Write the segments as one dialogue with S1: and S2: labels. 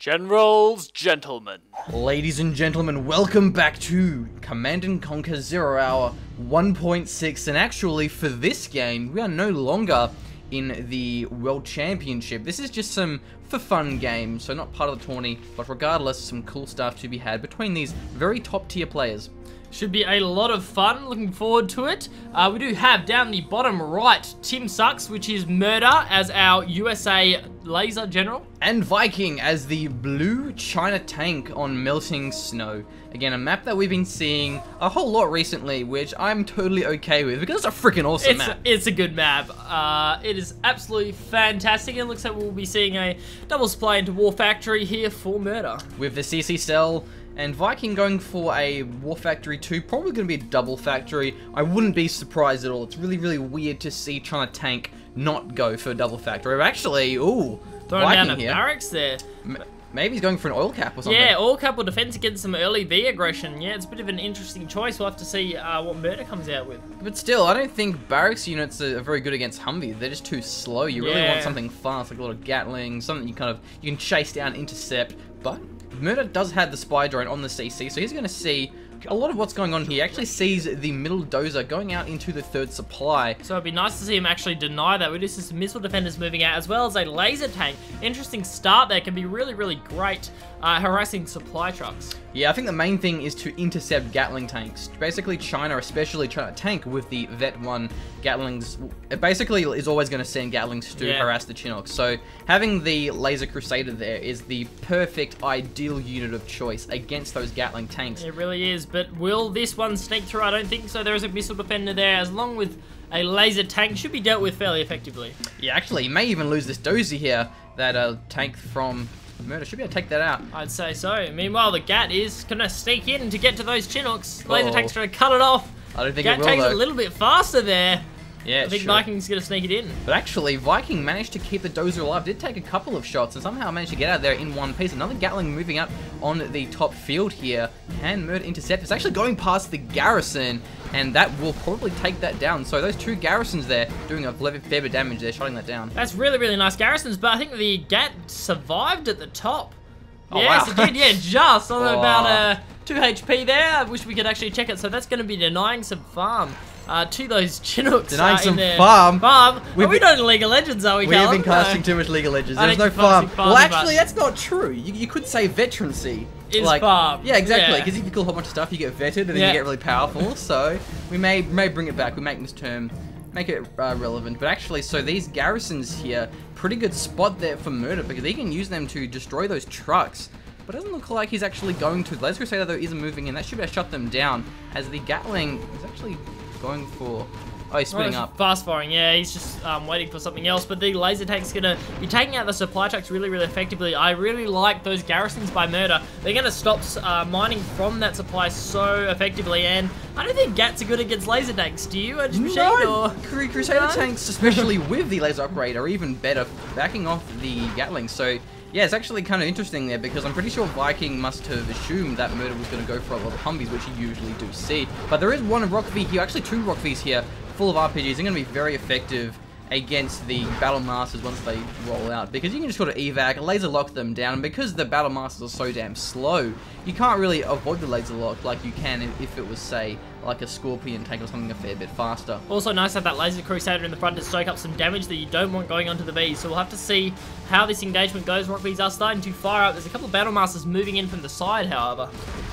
S1: Generals, gentlemen.
S2: Ladies and gentlemen, welcome back to Command & Conquer 0 Hour 1.6, and actually for this game, we are no longer in the World Championship. This is just some for fun games, so not part of the tourney, but regardless, some cool stuff to be had between these very top tier players.
S3: Should be a lot of fun, looking forward to it. We do have down the bottom right, Tim Sucks, which is Murder as our USA Laser General.
S2: And Viking as the blue China tank on melting snow. Again, a map that we've been seeing a whole lot recently, which I'm totally okay with, because it's a freaking awesome map.
S3: It's a good map. It is absolutely fantastic. It looks like we'll be seeing a double supply into War Factory here for Murder.
S2: With the CC cell, and Viking going for a War Factory 2, probably going to be a double factory. I wouldn't be surprised at all. It's really, really weird to see China tank not go for a double factory. Actually, ooh,
S3: throwing
S2: Viking
S3: down a
S2: here.
S3: barracks there.
S2: Maybe he's going for an oil cap or something.
S3: Yeah, oil cap will defense against some early V aggression. Yeah, it's a bit of an interesting choice. We'll have to see what Murder comes out with.
S2: But still, I don't think barracks units are very good against Humvees. They're just too slow. You really want something fast, like a lot of Gatling, something you can chase down, intercept. But Murder does have the spy drone on the CC, so he's going to see a lot of what's going on here. He actually sees the middle dozer going out into the third supply.
S3: So it'd be nice to see him actually deny that. We do see some missile defenders moving out, as well as a laser tank. Interesting start there. Can be really, really great harassing supply trucks.
S2: Yeah, I think the main thing is to intercept Gatling tanks. Basically, China, especially China tank with the Vet 1 Gatlings, it basically is always going to send Gatlings to harass the Chinooks. So having the Laser Crusader there is the perfect, ideal unit of choice against those Gatling tanks.
S3: It really is, but will this one sneak through? I don't think so. There is a missile defender there, as long with a laser tank, should be dealt with fairly effectively.
S2: Yeah, actually, he may even lose this dozy here, that tank from Murder. Should be able to take that out.
S3: I'd say so. Meanwhile, the Gat is going to sneak in to get to those Chinooks. Laser tank's trying to cut it off.
S2: I don't think
S3: Gat
S2: it will,
S3: takes
S2: though.
S3: a little bit faster there.
S2: Yeah,
S3: I think Viking's going to sneak it in.
S2: But actually, Viking managed to keep the dozer alive. Did take a couple of shots and somehow managed to get out there in one piece. Another Gatling moving out on the top field here. Can Murder intercept? It's actually going past the garrison, and that will probably take that down. So those two garrisons there doing a fair bit of damage there, shutting that down.
S3: That's really, really nice garrisons, but I think the Gat survived at the top.
S2: Oh,
S3: yes,
S2: wow.
S3: it did, yeah, just on about 2 HP there. I wish we could actually check it. So that's going to be denying some farm to those Chinooks.
S2: Denying some
S3: in
S2: farm?
S3: We don't League of Legends, are we,
S2: We have been
S3: Colin?
S2: casting too much League of Legends.
S3: I
S2: There's
S3: think
S2: no
S3: you're casting
S2: farm.
S3: far
S2: Well,
S3: too
S2: actually,
S3: much.
S2: that's not true. You could say veterancy.
S3: Is farm.
S2: Yeah, exactly.
S3: Yeah.
S2: Because if you kill a whole bunch of stuff, you get vetted, and then you get really powerful. So we may bring it back. We make this term, make it relevant. But actually, so these garrisons here, pretty good spot there for Murder, because he can use them to destroy those trucks. But it doesn't look like he's actually going to. The Laser Crusader, though, isn't moving in. That should be able to shut them down, as the Gatling is actually going for... Oh, he's spinning up.
S3: Fast firing, yeah, he's just waiting for something else. But the laser tank's going to be taking out the supply trucks really, really effectively. I really like those garrisons by Murder. They're going to stop mining from that supply so effectively. And I don't think Gats are good against laser tanks. Do you,
S2: No, Crusader tanks, especially with the laser upgrade, are even better backing off the Gatling. So yeah, it's actually kind of interesting there, because I'm pretty sure Viking must have assumed that Murder was going to go for a lot of Humvees, which you usually do see. But there is one Rock V here, actually two Rock Vs here, full of RPGs. They're going to be very effective against the Battle Masters once they roll out, because you can just sort of evac, laser lock them down, and because the Battle Masters are so damn slow, you can't really avoid the laser lock like you can if it was, say, like a Scorpion tank or something a fair bit faster.
S3: Also nice to have that Laser Crusader in the front to soak up some damage that you don't want going onto the Vs. So we'll have to see how this engagement goes. Rock Vs are starting to fire up. There's a couple of Battle Masters moving in from the side, however.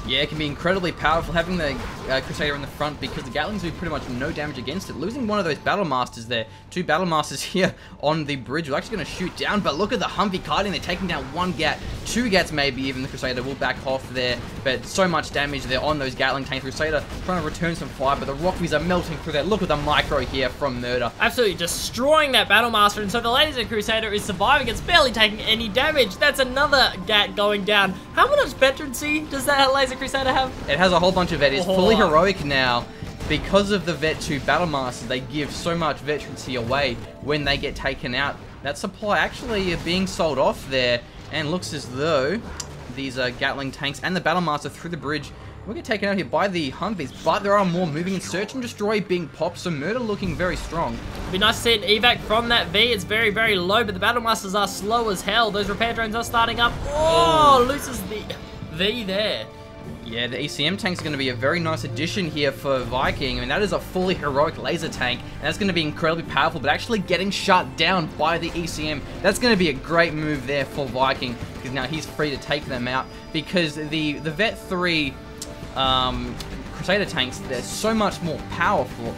S2: Yeah, it can be incredibly powerful having the Crusader in the front, because the Gatlings do pretty much no damage against it. Losing one of those Battle Masters there, two Battle Masters here on the bridge, we're actually going to shoot down, but look at the Humvee kiting. They're taking down one Gat, two Gats maybe even. The Crusader will back off there, but so much damage there on those Gatling tanks. Crusader trying to return some fire, but the Rockies are melting through there. Look at the micro here from Murder.
S3: Absolutely destroying that Battle Master, and so the Laser Crusader is surviving. It's barely taking any damage. That's another Gat going down. How much veterancy does that Laser Crusader have?
S2: It has a whole bunch of vet. It's fully heroic now. Because of the Vet 2 Battle Masters, they give so much veterancy away when they get taken out. That supply actually being sold off there, and looks as though these Gatling tanks and the Battle Master through the bridge We'll get taken out here by the Humvees, but there are more moving in. Search and Destroy being popped, so Murder looking very strong.
S3: It'd be nice to see an evac from that V. It's very, very low, but the Battle Masters are slow as hell. Those repair drones are starting up. Oh, loses the V there.
S2: Yeah, the ECM tank's going to be a very nice addition here for Viking. I mean, that is a fully heroic laser tank, and that's going to be incredibly powerful, but actually getting shut down by the ECM, that's going to be a great move there for Viking, because now he's free to take them out, because the Vet 3 Crusader tanks, they're so much more powerful,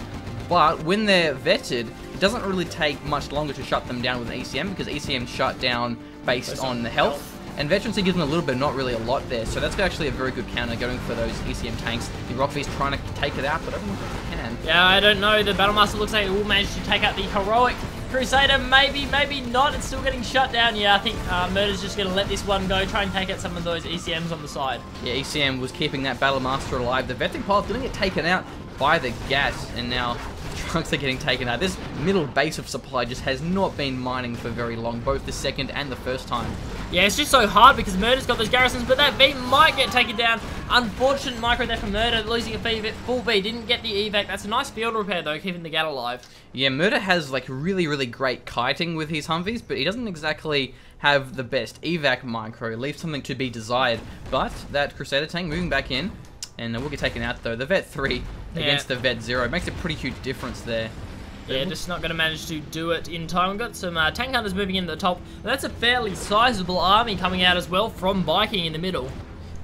S2: but when they're vetted, it doesn't really take much longer to shut them down with an ECM, because ECM shut down based on the health. And Veterancy gives them a little bit, not really a lot there. So that's actually a very good counter going for those ECM tanks. The Rockbee's trying to take it out, but I don't think they can.
S3: Yeah, I don't know. The Battlemaster looks like it will manage to take out the heroic Crusader. Maybe, maybe not. It's still getting shut down. Yeah, I think Murder's just going to let this one go. Try and take out some of those ECMs on the side. Yeah,
S2: ECM was keeping that Battlemaster alive. The Veteran Pilot's going to get taken out by the gas, and now Trunks are getting taken out. This middle base of supply just has not been mining for very long, both the second and the first time.
S3: Yeah, it's just so hard because Murder's got those garrisons, but that V might get taken down. Unfortunate micro there from Murder, losing a full V. Didn't get the evac. That's a nice field repair, though, keeping the Gat alive.
S2: Yeah, Murder has, like, really, really great kiting with his Humvees, but he doesn't exactly have the best evac micro. Leaves something to be desired. But that Crusader tank moving back in, and we'll get taken out, though. The Vet 3 against the Vet 0 makes a pretty huge difference there.
S3: Yeah, just not going to manage to do it in time. We've got some tank hunters moving in at the top. And that's a fairly sizable army coming out as well from Viking in the middle.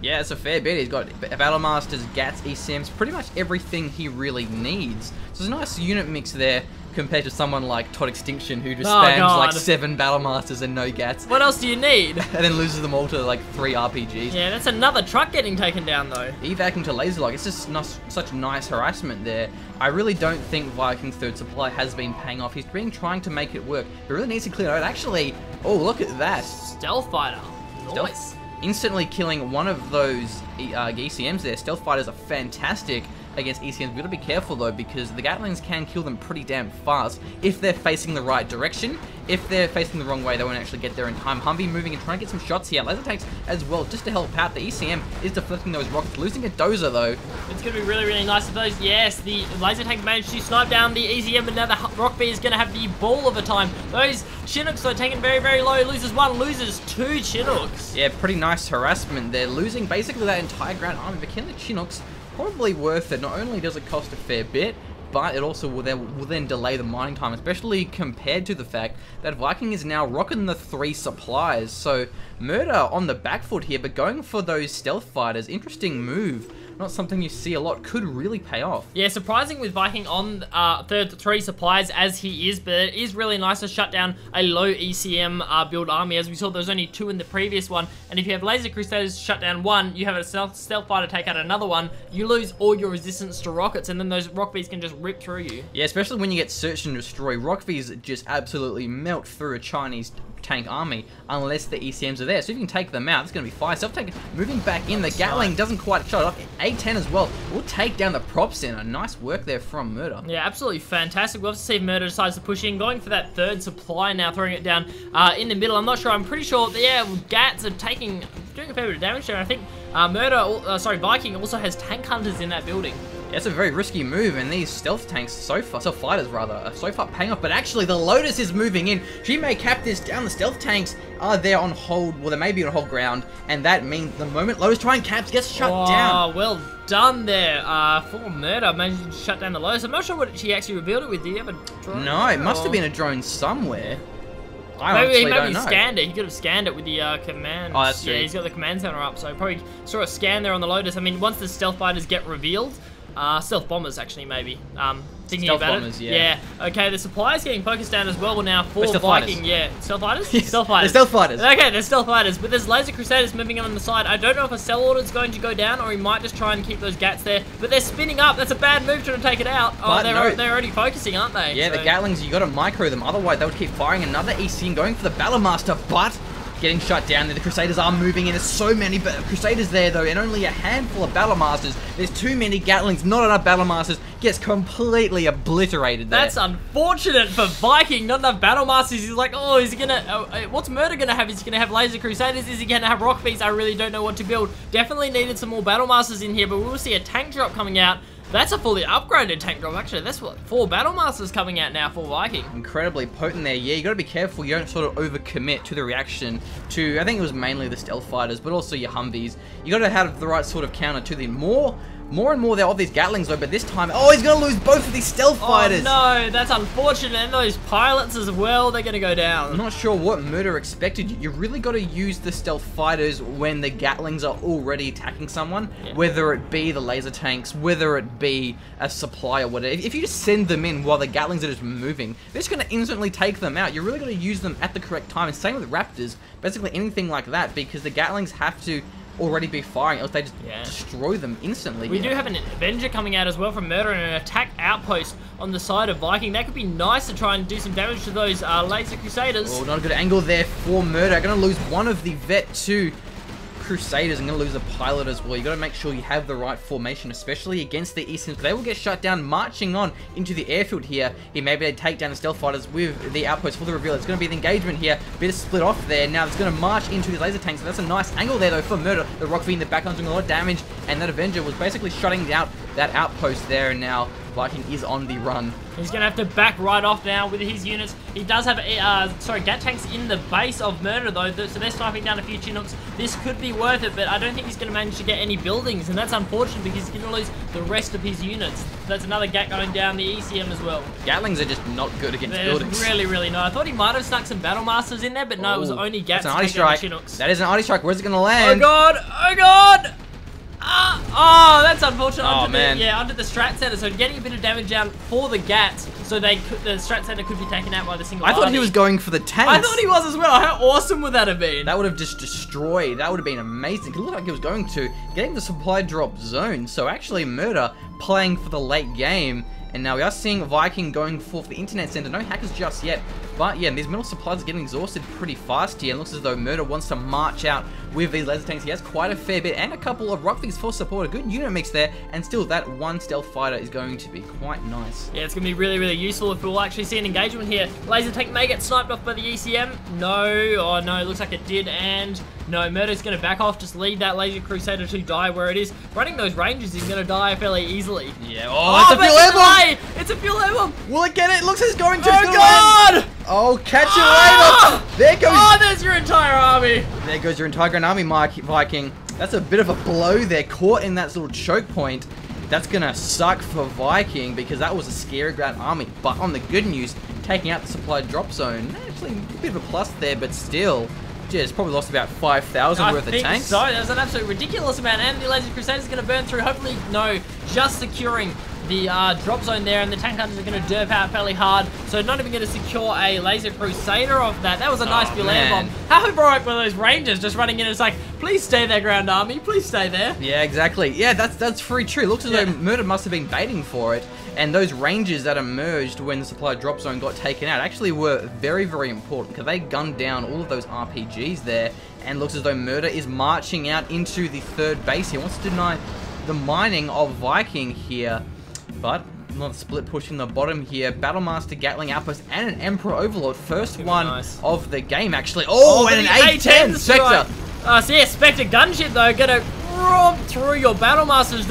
S2: Yeah, it's a fair bit. He's got Battlemasters, Gats, ECMs, pretty much everything he really needs. So it's a nice unit mix there compared to someone like Todd Extinction who just spams like 7 Battlemasters and no Gats.
S3: What else do you need?
S2: And then loses them all to like 3 RPGs.
S3: Yeah, that's another truck getting taken down though.
S2: Evac into laser lock. It's just not such nice harassment there. I really don't think Viking's third supply has been paying off. He's been trying to make it work, but really needs to clear it out. Actually, oh, look at that.
S3: Stealth fighter. Nice.
S2: Instantly killing one of those ECMs there. Stealth fighters are fantastic against ECMs. We've got to be careful though, because the Gatlings can kill them pretty damn fast if they're facing the right direction. If they're facing the wrong way, they won't actually get there in time. Humvee moving and trying to get some shots here. Laser tanks as well, just to help out. The ECM is deflecting those rockets, losing a dozer though.
S3: It's going to be really, really nice of those. Yes, the laser tank managed to snipe down the ECM, but now the Rockbee is going to have the ball of a time. Those Chinooks are taken very, very low. Loses 1, loses 2 Chinooks.
S2: Yeah, pretty nice harassment. They're losing basically that entire ground army, but killing the Chinooks, probably worth it. Not only does it cost a fair bit, but it also will then delay the mining time, especially compared to the fact that Viking is now rocking the 3 supplies. So Murder on the back foot here, but going for those stealth fighters, interesting move. Not something you see a lot, could really pay off.
S3: Yeah, surprising with Viking on 3 supplies as he is, but it is really nice to shut down a low ECM build army. As we saw, there was only 2 in the previous one, and if you have Laser Crusaders shut down 1, you have a stealth fighter take out another one, you lose all your resistance to rockets, and then those Rockbees can just rip through you.
S2: Yeah, especially when you get Search and Destroy. Rockbees just absolutely melt through a Chinese tank army unless the ECMs are there. So if you can take them out, it's going to be fine. Self-take moving back in. The Gatling doesn't quite shut it off. A10 as well. We'll take down the prop center. Nice work there from Murder.
S3: Yeah, absolutely fantastic. We'll have to see if Murder decides to push in. Going for that 3rd supply now, throwing it down in the middle. I'm not sure. I'm pretty sure, yeah, Gats are doing a fair bit of damage there. I think Viking also has tank hunters in that building.
S2: Yeah, it's a very risky move, and these stealth tanks, stealth fighters rather, are so far paying off. But actually, the Lotus is moving in. She may cap this down. The stealth tanks are there on hold. Well, they may be on hold ground, and that means the moment Lotus trying caps gets shut down.
S3: Oh, well done there for Murder. Managed to shut down the Lotus. I'm not sure what she actually revealed it with. Do you have a drone?
S2: No, it must have been a drone somewhere.
S3: Maybe he scanned it. He could have scanned it with the command.
S2: Oh, that's true.
S3: Yeah, he's got the command center up, so probably saw a scan there on the Lotus. I mean, once the stealth fighters get revealed, stealth bombers actually maybe. Thinking
S2: stealth
S3: about
S2: bombers,
S3: it.
S2: Yeah.
S3: Okay, the supply is getting focused down as well now for
S2: stealth
S3: Viking.
S2: fighters.
S3: Yeah, stealth fighters.
S2: Yes,
S3: stealth fighters.
S2: They're stealth fighters.
S3: Okay, they're stealth fighters, but there's Laser Crusaders moving on the side. I don't know if a cell order is going to go down, or he might just try and keep those Gats there. But they're spinning up. That's a bad move trying to take it out. Oh, they're already focusing, aren't they?
S2: Yeah, so the Gatlings, you got to micro them. Otherwise, they would keep firing. Another EC going for the Battlemaster, but getting shut down. The Crusaders are moving in. There's so many Crusaders there, though, and only a handful of Battle Masters. There's too many Gatlings, not enough Battle Masters. Gets completely obliterated there.
S3: That's unfortunate for Viking. Not enough Battle Masters. He's like, oh, is he gonna... what's Murder gonna have? Is he gonna have Laser Crusaders? Is he gonna have Rock Beasts? I really don't know what to build. Definitely needed some more Battle Masters in here, but we will see a tank drop coming out. That's a fully upgraded tank drop. Actually, that's what 4 Battle Masters coming out now for Viking.
S2: Incredibly potent there. Yeah, you got to be careful you don't sort of overcommit to the reaction to, I think it was mainly the stealth fighters, but also your Humvees. You got to have the right sort of counter to the more and more there of these Gatlings though, but this time, oh, he's going to lose both of these stealth fighters.
S3: Oh no, that's unfortunate. And those pilots as well, they're going to go down.
S2: I'm not sure what Murder expected. You really got to use the stealth fighters when the Gatlings are already attacking someone, whether it be the laser tanks, whether it be a supply or whatever. If you just send them in while the Gatlings are just moving, they're just going to instantly take them out. You really got to use them at the correct time. And same with Raptors, basically anything like that, because the Gatlings have to already be firing, else they just destroy them instantly.
S3: We do have an Avenger coming out as well from Murder and an attack outpost on the side of Viking. That could be nice to try and do some damage to those Laser Crusaders.
S2: Oh, not a good angle there for Murder. Going to lose one of the Vet to Crusaders. I'm going to lose a pilot as well. You got to make sure you have the right formation, especially against the Easterns. They will get shut down marching on into the airfield here. Maybe they take down the stealth fighters with the outpost for the reveal. It's going to be the engagement here. Bit of split off there. Now it's going to march into the laser tanks. So that's a nice angle there though for Murder. The Rock V in the background doing a lot of damage, and that Avenger was basically shutting out that outpost there, and now Viking is on the run.
S3: He's going to have to back right off now with his units. He does have, Gat tanks in the base of Murder, though, so they're sniping down a few Chinooks. This could be worth it, but I don't think he's going to manage to get any buildings, and that's unfortunate because he's going to lose the rest of his units. That's another Gat going down the ECM as well.
S2: Gatlings are just not good against buildings.
S3: Really, really not. I thought he might have snuck some Battle Masters in there, but no, it was only Gats taking down the Chinooks.
S2: That is an arty strike. Where's it going to land?
S3: Oh, God! Oh, God! Oh, that's unfortunate. Under the strat center, so getting a bit of damage down for the Gats, so the strat center could be taken out by the single.
S2: I thought he was going for the tanks.
S3: I thought he was as well. How awesome would that have been?
S2: That would have just destroyed. That would have been amazing. It looked like he was going to getting the supply drop zone. So actually, Murder playing for the late game. And now we are seeing Viking going for the internet center. No hackers just yet. But yeah, these middle supplies are getting exhausted pretty fast here. It looks as though Murder wants to march out with these laser tanks. He has quite a fair bit and a couple of Rock Things for support. A good unit mix there. And still, that one stealth fighter is going to be quite nice.
S3: Yeah, it's going to be really, really useful if we'll actually see an engagement here. Laser tank may get sniped off by the ECM. No. Oh, no. It looks like it did. And no, Murder's going to back off. Just leave that Laser Crusader to die where it is. Running those ranges, he's going to die fairly easily.
S2: Yeah. Oh, it's a fuel air bomb.
S3: It's a fuel air bomb.
S2: Will it get it? It looks like it's going to.
S3: Oh, God.
S2: Oh, catch it later. There goes.
S3: Oh, there's your entire army.
S2: There goes your entire army, Viking. That's a bit of a blow there. Caught in that little choke point. That's going to suck for Viking because that was a scary ground army. But on the good news, taking out the supply drop zone. Actually, a bit of a plus there, but still. Just probably lost about 5,000 worth of tanks.
S3: So that's an absolute ridiculous amount, and the Laser Crusader is going to burn through. Hopefully, no, just securing the drop zone there, and the tank hunters are going to derp out fairly hard. So not even going to secure a Laser Crusader off that. That was a nice fuel air bomb. How heroic were those Rangers just running in? It's like, please stay there, ground army. Please stay there.
S2: Yeah, exactly. Yeah, that's very true. Looks as though Murder must have been baiting for it. And those Rangers that emerged when the supply drop zone got taken out actually were very, very important because they gunned down all of those RPGs there. And looks as though Murder is marching out into the third base. He wants to deny the mining of Viking here. But another split push in the bottom here. Battlemaster, Gatling Outpost, and an Emperor Overlord. First one of the game, actually. Oh, and an A10 Spectre.
S3: So yeah, Spectre gunship, though, gonna romp through your Battlemasters.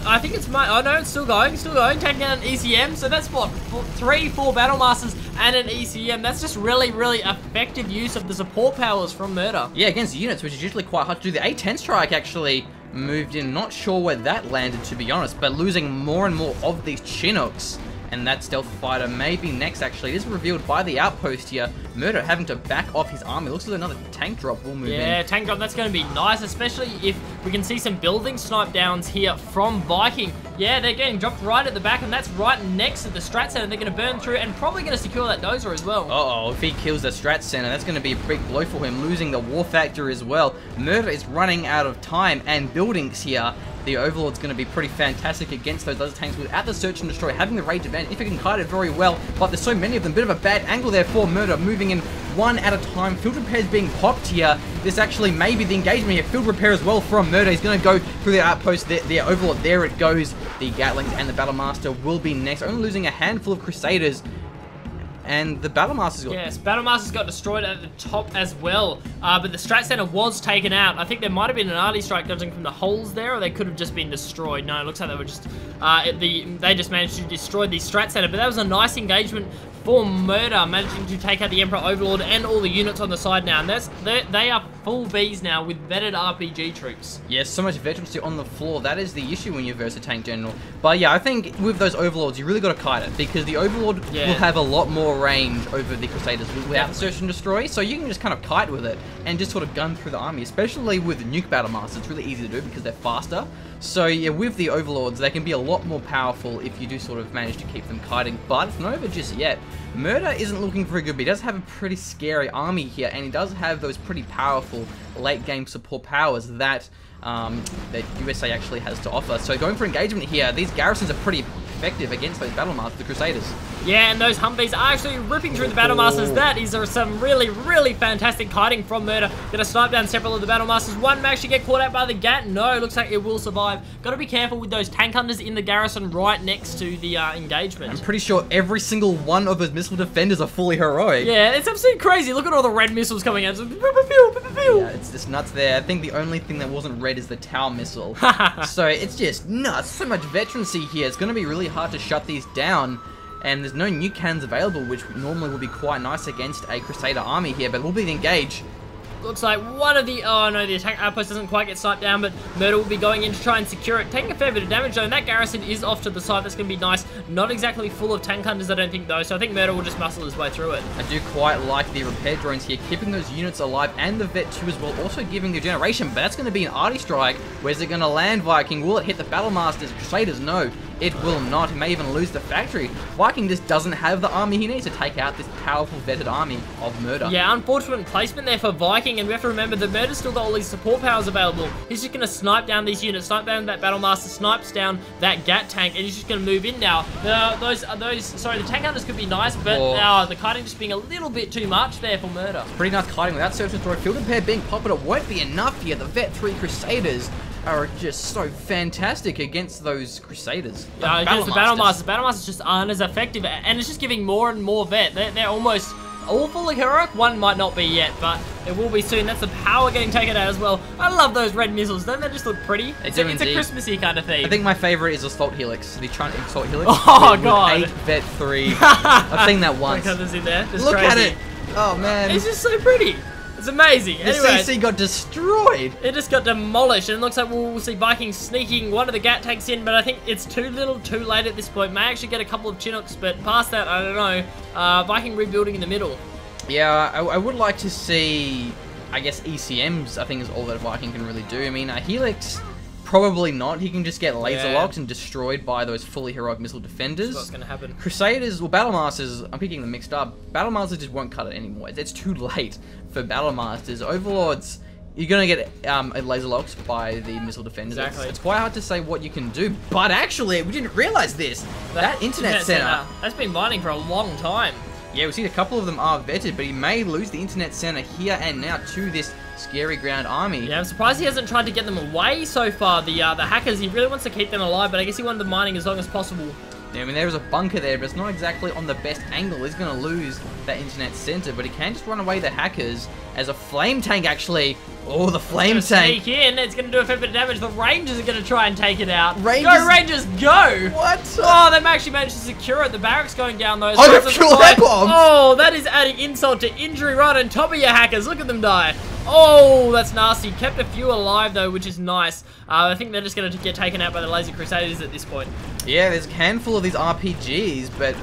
S3: I think it's oh no, it's still going, taking out an ECM, so that's what, 3-4 Battlemasters and an ECM. That's just really, really effective use of the support powers from Murder.
S2: Yeah, against units, which is usually quite hard to do. The A10 strike actually moved in, not sure where that landed to be honest, but losing more and more of these Chinooks. And that stealth fighter may be next, actually. It is revealed by the outpost here. Murder having to back off his army. Looks like another tank drop will move in.
S3: Yeah, tank drop, that's going to be nice, especially if we can see some building snipe downs here from Viking. Yeah, they're getting dropped right at the back, and that's right next to the strat center. They're going to burn through and probably going to secure that dozer as well.
S2: Uh-oh, if he kills the strat center, that's going to be a big blow for him, losing the war factor as well. Murder is running out of time and buildings here. The Overlord's going to be pretty fantastic against those laser tanks without the search and destroy, having the rage event if he can kite it very well, but there's so many of them. Bit of a bad angle there for Murder, moving in one at a time. Field repairs being popped here. This actually may be the engagement here. Field repair as well from Murder. He's going to go through the outpost. The Overlord, there it goes. The Gatlings and the Battlemaster will be next. Only losing a handful of Crusaders. And the Battlemaster's got...
S3: Yes, Battlemaster's got destroyed at the top as well. But the Strat Center was taken out. I think there might have been an arty strike judging from the holes there, or they could have just been destroyed. No, it looks like they were just... they just managed to destroy the Strat Center. But that was a nice engagement for Murder, managing to take out the Emperor Overlord and all the units on the side now. And they are full Bs now with vetted RPG troops.
S2: Yes, so much veterancy on the floor. That is the issue when you're versus a tank general. But yeah, I think with those Overlords, you really got to kite it, because the Overlord will have a lot more range over the Crusaders without the Search and Destroy, so you can just kind of kite with it and just sort of gun through the army, especially with the Nuke Battlemasters. It's really easy to do because they're faster. So yeah, with the Overlords, they can be a lot more powerful if you do sort of manage to keep them kiting, but it's not over just yet. Murder isn't looking very good, but he does have a pretty scary army here, and he does have those pretty powerful late game support powers that USA actually has to offer. So going for engagement here, these garrisons are pretty effective against those Battlemasters, the Crusaders.
S3: Yeah, and those Humvees are actually ripping through the Battlemasters. That is some really, really fantastic kiting from Murder. Gonna snipe down several of the Battlemasters. One may actually get caught out by the Gat. No, looks like it will survive. Gotta be careful with those tank hunters in the garrison right next to the engagement.
S2: I'm pretty sure every single one of those missile defenders are fully heroic.
S3: Yeah, it's absolutely crazy. Look at all the red missiles coming out.
S2: Yeah, it's just nuts there. I think the only thing that wasn't red is the Tower missile. So it's just nuts. So much veterancy here. It's gonna be really hard to shut these down. And there's no nuke cannons available, which normally would be quite nice against a Crusader army here, but we'll be engaged.
S3: Looks like one of the... Oh, no, the attack outpost doesn't quite get sniped down, but Murder will be going in to try and secure it. Taking a fair bit of damage, though, and that garrison is off to the side. That's going to be nice. Not exactly full of tank hunters, I don't think, though, so I think Murder will just muscle his way through it.
S2: I do quite like the repair drones here, keeping those units alive, and the Vet 2 as well, also giving the generation, but that's going to be an arty strike. Where's it going to land, Viking? Will it hit the Battlemasters? Crusaders, no. It will not. He may even lose the factory. Viking just doesn't have the army he needs to take out this powerful vetted army of Murder.
S3: Yeah, unfortunate placement there for Viking, and we have to remember that Murder's still got all these support powers available. He's just going to snipe down these units, snipe down that Battlemaster, snipes down that Gat tank, and he's just going to move in now. Sorry, the tank hunters could be nice, but the kiting just being a little bit too much there for Murder.
S2: Pretty nice kiting without Search and Destroy. Field repair being popped, but it won't be enough here. The Vet 3 Crusaders are just so fantastic against those Crusaders.
S3: Yeah, against the Battlemasters. Battlemasters just aren't as effective, and it's just giving more and more vet. They're almost all fully heroic. One might not be yet, but it will be soon. That's the power getting taken out as well. I love those red missiles. Don't they just look pretty? It's a Christmassy kind of theme.
S2: I think my favorite is Assault Helix. The Trunk Assault Helix.
S3: Oh, God.
S2: 8 Vet 3. I've seen that once.
S3: In there.
S2: Look at it. Oh, man.
S3: It's just so pretty. It's amazing.
S2: The
S3: anyway,
S2: CC got destroyed.
S3: It just got demolished, and it looks like we'll see Vikings sneaking one of the Gat tanks in, but I think it's too little too late at this point. May actually get a couple of Chinooks, but past that, I don't know. Viking rebuilding in the middle.
S2: Yeah, I would like to see, I guess, ECMs, I think is all that Viking can really do. I mean, Helix, probably not. He can just get laser locked and destroyed by those fully heroic missile defenders.
S3: That's what's going to happen.
S2: Crusaders, well, Battlemasters, I'm picking them mixed up. Battlemasters just won't cut it anymore. It's too late for Battlemasters. Overlords, you're going to get laser locks by the missile defenders.
S3: Exactly.
S2: It's quite hard to say what you can do, but actually, we didn't realize this. That internet center,
S3: that's been mining for a long time.
S2: Yeah, we see a couple of them are vetted, but he may lose the internet center here and now to this scary ground army.
S3: Yeah, I'm surprised he hasn't tried to get them away so far. The hackers, he really wants to keep them alive, but I guess he wanted them mining as long as possible.
S2: Yeah, I mean, there's a bunker there, but it's not exactly on the best angle. He's going to lose that internet center, but he can just run away the hackers as a flame tank, actually. Oh, the flame tank.
S3: Sneak in. It's going to do a fair bit of damage. The Rangers are going to try and take it out.
S2: Rangers?
S3: Go, Rangers, go!
S2: What?
S3: Oh, they actually managed to secure it. The barracks going down, though.
S2: Oh, the fuel air bomb!
S3: Oh, that is adding insult to injury right on top of your hackers. Look at them die. Oh, that's nasty. Kept a few alive, though, which is nice. I think they're just going to get taken out by the Laser Crusaders at this point.
S2: Yeah, there's a handful of these RPGs, but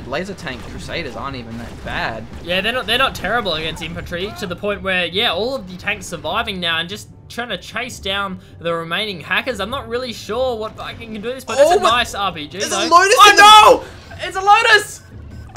S2: laser tank Crusaders aren't even that bad.
S3: Yeah, they're not terrible against infantry, to the point where, yeah, all of the tanks surviving now and just trying to chase down the remaining hackers. I'm not really sure what Viking can do this, but it's a nice RPG.
S2: There's a Lotus.
S3: Oh, no! It's a Lotus!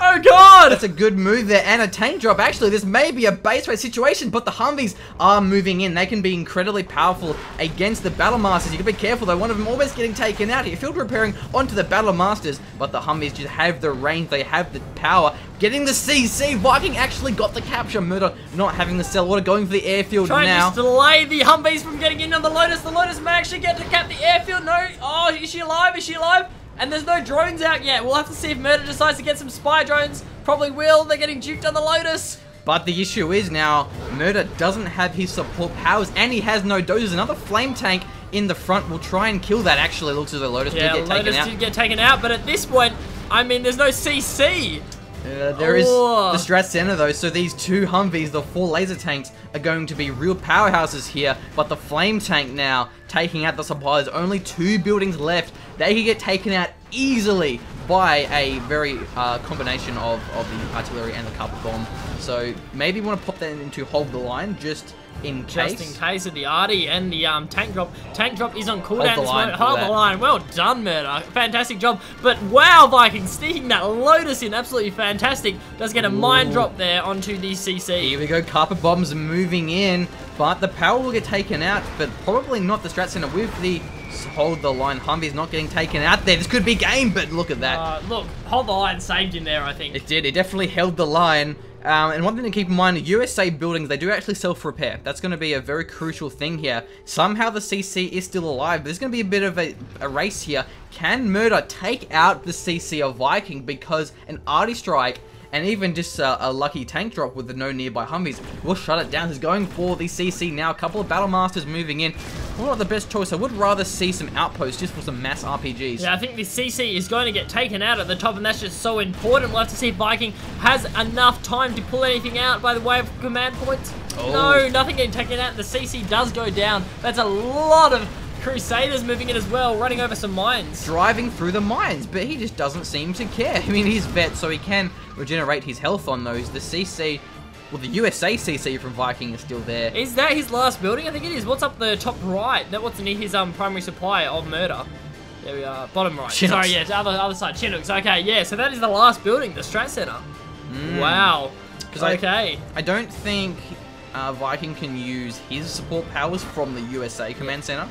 S3: Oh god!
S2: That's a good move there, and a tank drop. Actually, this may be a base race situation, but the Humvees are moving in. They can be incredibly powerful against the Battle Masters. You gotta be careful though, one of them almost getting taken out here. Field repairing onto the Battle Masters, but the Humvees just have the range, they have the power. Getting the CC, Viking actually got the capture. Murder not having the cell water, going for the airfield
S3: Trying
S2: now.
S3: to delay the Humvees from getting in on the Lotus. The Lotus may actually get to cap the airfield. No, oh, is she alive? Is she alive? And there's no drones out yet. We'll have to see if Murder decides to get some spy drones. Probably will. They're getting duped on the Lotus.
S2: But the issue is now, Murder doesn't have his support powers, and he has no dozers. Another flame tank in the front will try and kill that. Actually, looks as though Lotus did get taken out.
S3: Did get taken out, but at this point, I mean, there's no CC.
S2: There is the Strat Center though, so these two Humvees, the 4 laser tanks, are going to be real powerhouses here, but the flame tank now taking out the supplies. Only 2 buildings left. They can get taken out easily by a very combination of the artillery and the carpet bomb. So maybe you want to pop that into hold the line just in case.
S3: Just in case of the arty and the tank drop. Tank drop is on cooldown.
S2: Hold
S3: the line. Well done, Murder. Fantastic job. But wow, Viking sneaking that Lotus in. Absolutely fantastic. Does get a mine drop there onto the CC.
S2: Here we go. Carpet bombs moving in, but the power will get taken out, but probably not the Strat Center with the hold the line. Humvee's not getting taken out there. This could be game, but look at that.
S3: Look, hold the line saved him there, I think.
S2: It did. It definitely held the line. And one thing to keep in mind, USA buildings, they do actually self-repair. That's going to be a very crucial thing here. Somehow the CC is still alive. There's going to be a bit of a race here. Can Murder take out the CC of Viking? Because an arty strike and even just a lucky tank drop with the no nearby Humvees will shut it down. He's going for the CC now. A couple of Battle Masters moving in. Not the best choice. I would rather see some outposts just for some mass RPGs.
S3: Yeah, I think the CC is going to get taken out at the top, and that's just so important. We'll have to see if Viking has enough time to pull anything out by the way of command points.
S2: Oh.
S3: No, nothing getting taken out. The CC does go down. That's a lot of Crusaders moving in as well, running over some mines.
S2: Driving through the mines, but he just doesn't seem to care. I mean, he's vet, so he can regenerate his health on those. The CC, well, the USA CC from Viking is still there.
S3: Is that his last building? I think it is. What's up the top right? That what's near his primary supply of Murder. There we are, bottom right.
S2: Chinooks.
S3: Sorry, yeah, other side, Chinooks. Okay, yeah, so that is the last building, the Strat Center. Wow. Okay.
S2: I don't think Viking can use his support powers from the USA command center.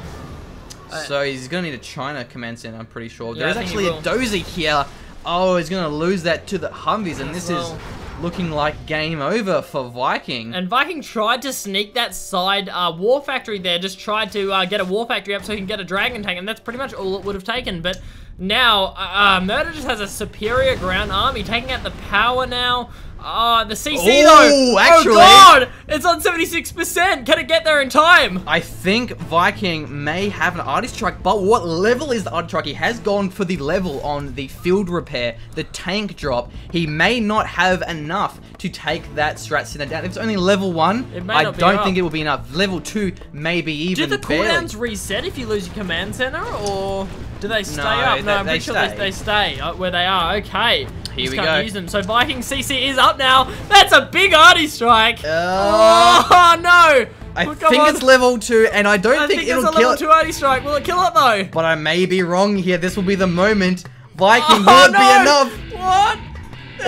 S2: So he's going to need a China command center, I'm pretty sure.
S3: Yeah,
S2: There's actually a dozer here. Oh, he's going to lose that to the Humvees, and this is looking like game over for Viking.
S3: And Viking tried to sneak that side war factory there, just tried to get a war factory up so he can get a dragon tank, and that's pretty much all it would have taken. But now, Murder just has a superior ground army, taking out the power now. The CC though!
S2: Actually,
S3: oh god! It's on 76%! Can it get there in time?
S2: I think Viking may have an arty strike, but what level is the arty strike? He has gone for the level on the field repair, the tank drop. He may not have enough to take that Strat Center down. If it's only level 1, I don't think it will be enough. Level 2, maybe even
S3: Do the cooldowns reset if you lose your command center, or do they stay up? No, I'm pretty sure they stay where they are. Okay.
S2: Here we
S3: can't
S2: go.
S3: Use them. So Viking CC is up now. That's a big arty strike.
S2: Oh
S3: no!
S2: I think it's level 2, and I don't think it'll
S3: it's a
S2: kill
S3: level 2 arty strike. Will it kill it though?
S2: But I may be wrong here. This will be the moment. Viking won't be enough.
S3: What?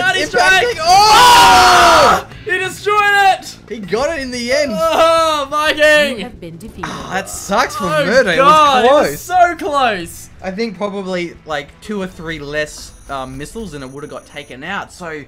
S3: Arty strike!
S2: Oh!
S3: He destroyed it!
S2: He got it in the end.
S3: Oh, Viking!
S4: You have been defeated.
S2: That sucks for
S3: Oh
S2: Murder.
S3: god,
S2: it was close.
S3: it was so close.
S2: I think probably like 2 or 3 less missiles and it would have got taken out. So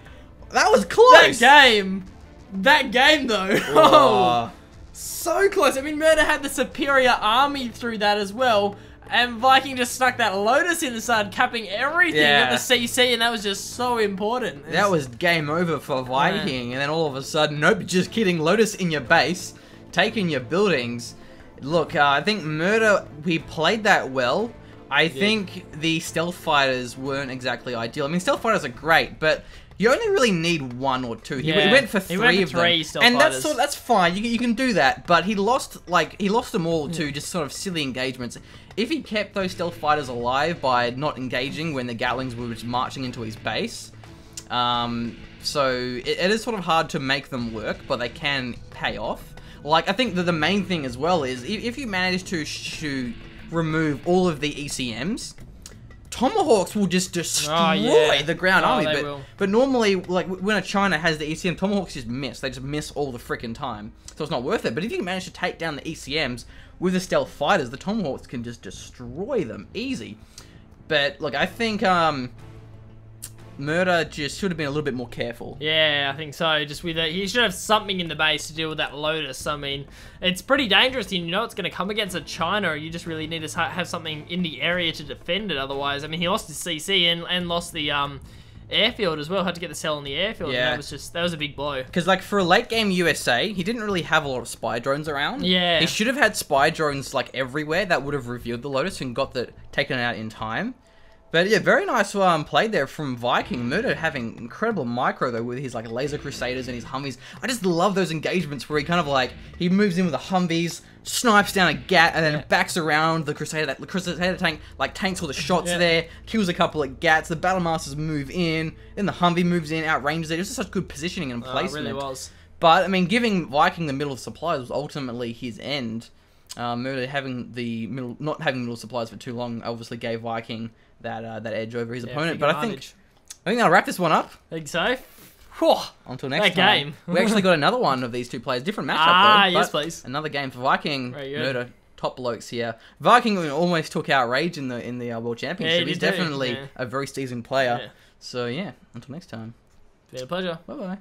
S2: that was close.
S3: That game though. Oh, so close. I mean, Murder had the superior army through that as well. And Viking just stuck that Lotus in and started capping everything at the CC, and that was just so important.
S2: That was game over for Viking, and then all of a sudden, nope, just kidding, Lotus in your base, taking your buildings. Look, I think Murder, we played that well. I think the stealth fighters weren't exactly ideal. I mean, stealth fighters are great, but you only really need 1 or 2. He went for 3 of them, and that's fine. You can do that. But he lost them all to just sort of silly engagements. If he kept those stealth fighters alive by not engaging when the Gatlings were just marching into his base, so it is sort of hard to make them work, but they can pay off. Like, I think that the main thing as well is if you manage to remove all of the ECMs, Tomahawks will just destroy the ground army,
S3: they will.
S2: but normally, like, when a China has the ECM, Tomahawks just miss. They just miss all the freaking time. So it's not worth it. But if you can manage to take down the ECMs with the stealth fighters, the Tomahawks can just destroy them easy. But, look, I think, Murder just should have been a little bit more careful.
S3: Yeah, I think so. Just with it, he should have something in the base to deal with that Lotus. I mean, it's pretty dangerous. You know it's going to come against a China. You just really need to have something in the area to defend it. Otherwise, I mean, he lost his CC and lost the airfield as well. Had to get the cell on the airfield.
S2: Yeah.
S3: And that was a big blow.
S2: Because, like, for a late game USA, he didn't really have a lot of spy drones around.
S3: Yeah.
S2: He should have had spy drones, like, everywhere that would have revealed the Lotus and got taken out in time. But yeah, very nice play there from Viking. Murder having incredible micro though with his like laser crusaders and his Humvees. I just love those engagements where he kind of like, he moves in with the Humvees, snipes down a Gat, and then backs around the Crusader. That Crusader tank like tanks all the shots there, kills a couple of Gats. The Battle Masters move in, then the Humvee moves in, outranges it. It was just such good positioning and placement.
S3: It really was.
S2: But I mean, giving Viking the middle of supplies was ultimately his end. Murder having not having middle supplies for too long obviously gave Viking that edge over his opponent. But I think that'll wrap this one up.
S3: Think so. Whew.
S2: Until next time.
S3: Game.
S2: We actually got another one of these two players, different matchup though.
S3: Yes, please.
S2: Another game for Viking.
S3: Murder.
S2: Top blokes here. Viking almost took out Rage in the World Championship.
S3: Yeah,
S2: He's definitely a very seasoned player.
S3: Yeah.
S2: So yeah, until next time.
S3: It's been a pleasure.
S2: Bye bye.